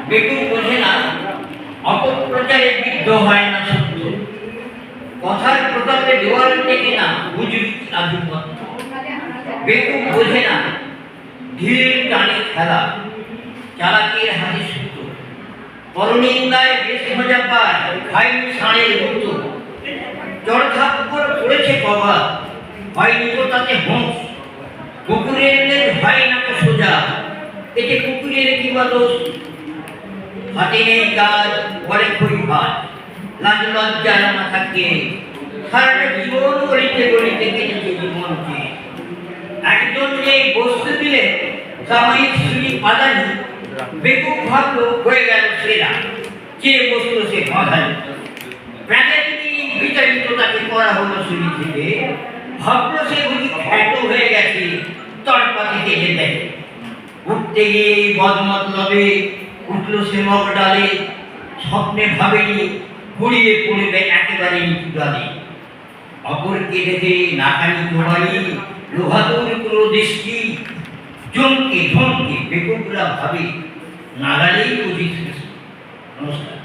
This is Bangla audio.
বেকুব বোঝে না অপপ্রচারে বিদ্ধ হয় না সত্য, কথার প্রতাপে দেওয়াল টেকে না বুঝবি আধিপত্য। বেকুব বোঝে না ঢিল টানে খেলা, চালাকির হাতে সূত্র, পরনিন্দায় বেশ মজা পায় খাইনি ষাঁড়ের মতো। চড়থাপ্পড় পড়েছে কবা, হয়নি তো তাতে হোঁস, কুকুরের লেজ হয় না তো সোজা, এতে কুকুরের কি বা দোষ। হাতে নেই কাজ বলে খই ভাত, লাজ লজ্জার না থাকে, সারাটা জীবন গলিতে গলিতে কেটেছে জীবনকে। একজন এই বস্তু দিলে সাময়িক সুরি পাদানি, বেকুব ভাবলো হয়ে গেল সেরা, যে বস্তু সে বাঁধানি। বিতাড়িত তাকে করা হলো সুরি থেকে, ভাবলো সে বুঝি খ্যাত হয়ে গেছে তরপাতিতে যেতে। উঠতে গিয়ে বদমতলবে উঠল সে মগ ডালে, স্বপ্নে ভাবেনি ঘুরিয়ে পড়বে একেবারে নিচু ডালে। অপরকে দেখে নাকানি জোবানি লোহাদুর কোনো দৃষ্টি, জমকে ঝমকে বেকুবরা ভাবে নাগালেই বুঝি। নমস্কার।